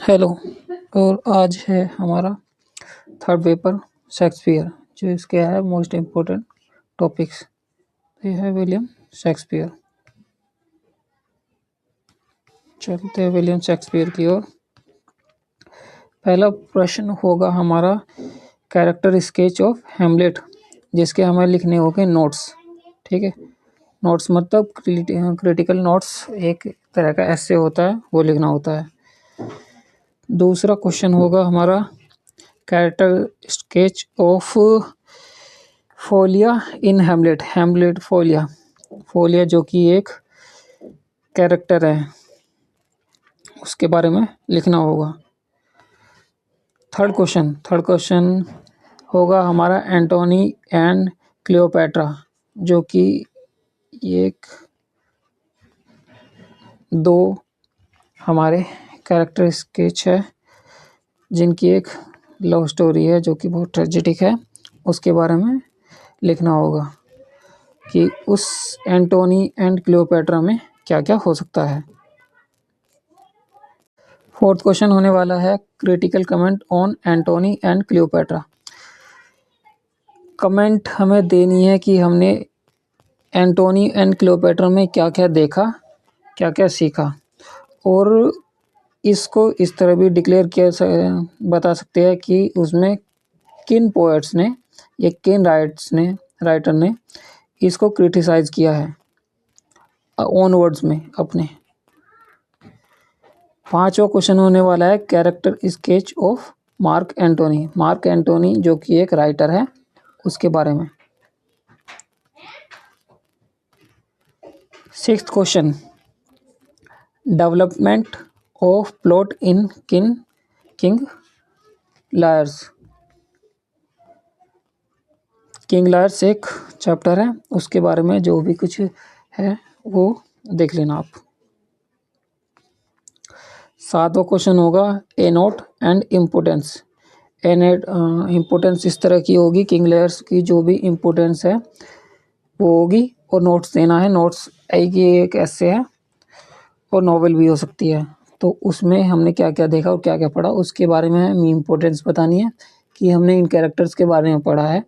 Hello. और आज है हमारा थर्ड पेपर शेक्सपियर, जो इसके है मोस्ट इम्पोर्टेंट टॉपिक्स। ये है विलियम शेक्सपियर। चलते हैं विलियम शेक्सपियर की ओर। पहला प्रश्न होगा हमारा कैरेक्टर स्केच ऑफ हैमलेट, जिसके हमें लिखने होंगे नोट्स। ठीक है, नोट्स मतलब क्रिटिकल नोट्स, एक तरह का ऐसे होता है, वो लिखना होता है। दूसरा क्वेश्चन होगा हमारा character sketch of Ophelia in Hamlet. Hamlet Ophelia, Ophelia जो कि एक कैरेक्टर है, उसके बारे में लिखना होगा। थर्ड क्वेश्चन होगा हमारा एंटोनी एंड क्लियोपैट्रा, जो कि एक दो हमारे कैरेक्टर स्केच है, जिनकी एक लव स्टोरी है जो कि बहुत ट्रेजिक है। उसके बारे में लिखना होगा कि उस एंटोनी एंड क्लियोपैट्रा में क्या क्या हो सकता है। फोर्थ क्वेश्चन होने वाला है critical comment on Antony and Cleopatra. Comment हमें देनी है कि हमने एंटोनी एंड क्लियोपैट्रा में क्या क्या देखा, क्या क्या सीखा, और इसको इस तरह भी डिक्लेयर बता सकते हैं कि उसमें किन पोएट्स ने या किन राइटर ने इसको क्रिटिसाइज किया है ओन वर्ड्स में अपने। पांचवा क्वेश्चन होने वाला है character sketch of Mark Antony. Mark Antony जो कि एक राइटर है, उसके बारे में। Sixth question development of plot in King Lears. King Lears एक चैप्टर है, उसके बारे में जो भी कुछ है वो देख लेना आप। सातवां क्वेश्चन होगा ए नोट एंड इम्पोर्टेंस। इम्पोर्टेंस इस तरह की होगी, किंग लेयर्स की जो भी इम्पोर्टेंस है वो होगी, और नोट्स देना है। नोट्स एक ऐसे है और नॉवेल भी हो सकती है, तो उसमें हमने क्या क्या देखा और क्या क्या पढ़ा उसके बारे में हमें इम्पोर्टेंस बतानी है कि हमने इन कैरेक्टर्स के बारे में पढ़ा है,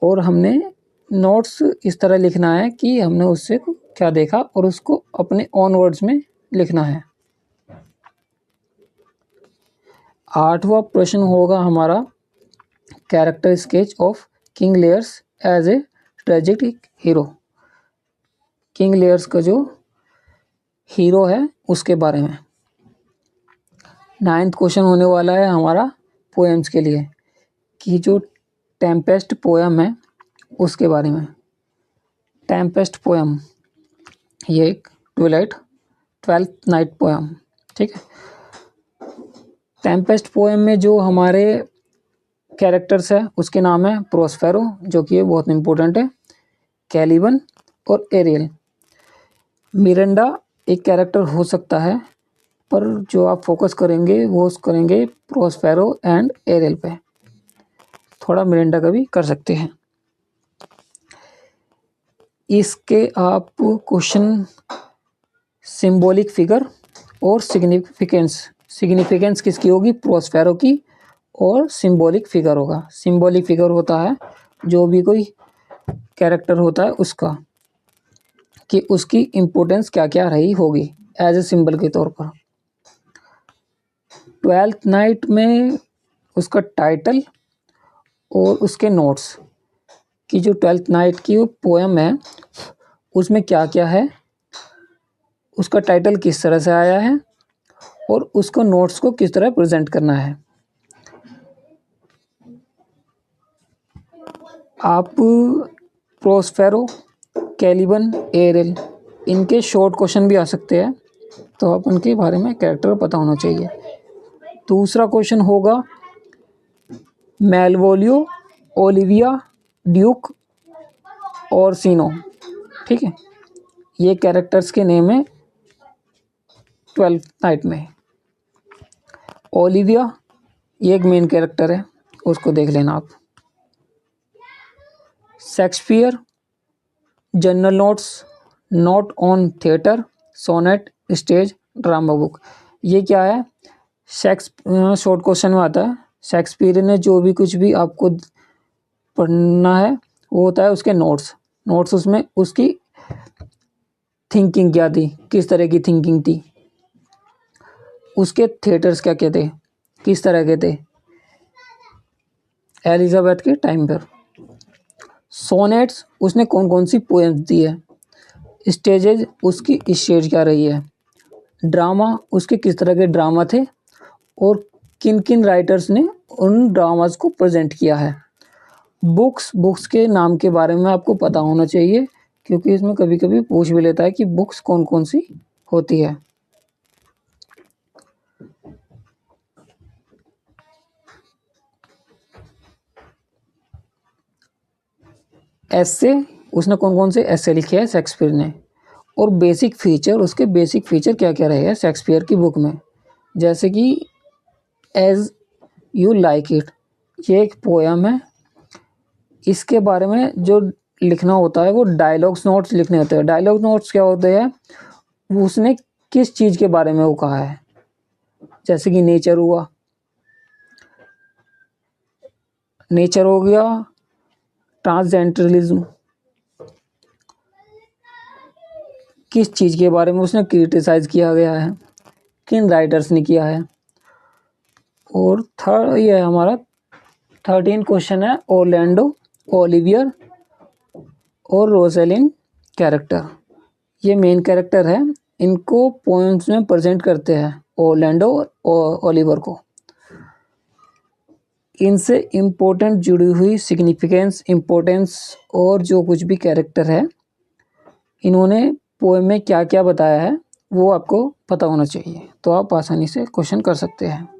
और हमने नोट्स इस तरह लिखना है कि हमने उससे क्या देखा और उसको अपने ओन वर्ड्स में लिखना है। आठवां प्रश्न होगा हमारा character sketch of King Lears as a tragic hero. King Lears का जो हीरो है उसके बारे में। नाइन्थ क्वेश्चन होने वाला है हमारा पोएम्स के लिए, कि जो टेम्पेस्ट पोएम है उसके बारे में। टेम्पेस्ट पोएम ये एक ट्वेल्थ नाइट पोएम। ठीक है, टेम्पेस्ट पोएम में जो हमारे कैरेक्टर्स है उसके नाम है प्रोस्पेरो, जो कि ये बहुत इंपॉर्टेंट है, कैलिबन और एरियल। मिरांडा एक कैरेक्टर हो सकता है, पर जो आप फोकस करेंगे वो करेंगे प्रोस्पेरो एंड एरियल पे। थोड़ा मिरांडा का भी कर सकते हैं। इसके आप क्वेश्चन सिंबॉलिक फिगर और सिग्निफिकेंस किसकी होगी? प्रोस्पेरो की, और सिंबॉलिक फिगर होगा। सिंबॉलिक फिगर होता है जो भी कोई कैरेक्टर होता है उसका, कि उसकी इम्पोर्टेंस क्या क्या रही होगी एज ए सिंबल के तौर पर। ट्वेल्थ नाइट में उसका टाइटल और उसके नोट्स, कि जो ट्वेल्थ नाइट की वो पोएम है उसमें क्या क्या है, उसका टाइटल किस तरह से आया है, और उसको नोट्स को किस तरह प्रेजेंट करना है। आप प्रोस्पेरो, कैलिबन, एरियल इनके शॉर्ट क्वेश्चन भी आ सकते हैं, तो आप उनके बारे में कैरेक्टर पता होना चाहिए। दूसरा क्वेश्चन होगा मेलवोलियो, ओलिविया, ड्यूक और सीनो। ठीक है, ये कैरेक्टर्स के नेम है ट्वेल्थ नाइट में। ओलिविया ये एक मेन कैरेक्टर है, उसको देख लेना आप। Shakespeare general notes, note on theatre, sonnet, stage, drama book. ये क्या है? शॉर्ट क्वेश्चन में आता है, शेक्सपियर ने जो भी कुछ भी आपको पढ़ना है वो होता है उसके नोट्स उसमें उसकी थिंकिंग क्या थी, किस तरह की थिंकिंग थी, उसके थिएटर्स क्या क्या थे, किस तरह के थे एलिजाबेथ के टाइम पर। सोनेट्स उसने कौन कौन सी पोएम्स दी है, स्टेजेज उसकी स्टेज क्या रही है, ड्रामा उसके किस तरह के ड्रामा थे और किन किन राइटर्स ने उन ड्रामास को प्रेजेंट किया है। बुक्स के नाम के बारे में आपको पता होना चाहिए क्योंकि इसमें कभी कभी पूछ भी लेता है कि बुक्स कौन कौन सी होती है। एस्से उसने कौन कौन से एस्से लिखे हैं शेक्सपियर ने, और उसके बेसिक फीचर क्या क्या रहे हैं शेक्सपियर की बुक में, जैसे कि एज यू लाइक इट, ये एक पोयम है, इसके बारे में जो लिखना होता है वो डायलॉग्स नोट्स लिखने होते हैं। डायलॉग नोट्स क्या होते हैं, वो उसने किस चीज़ के बारे में वो कहा है, जैसे कि नेचर हो गया, ट्रांसजेंडरलिज्म, किस चीज़ के बारे में उसने क्रिटिसाइज किया गया है, किन राइटर्स ने किया है। और ये है हमारा 13 क्वेश्चन है, ऑरलैंडो, ओलिवियर और रोसेलिन कैरेक्टर, ये मेन कैरेक्टर है, इनको पोएम्स में प्रेजेंट करते हैं ऑरलैंडो और ओलिवर को। इनसे इम्पोर्टेंट जुड़ी हुई सिग्निफिकेंस, इम्पोर्टेंस और जो कुछ भी कैरेक्टर है इन्होंने पोएम में क्या क्या बताया है वो आपको पता होना चाहिए, तो आप आसानी से क्वेश्चन कर सकते हैं।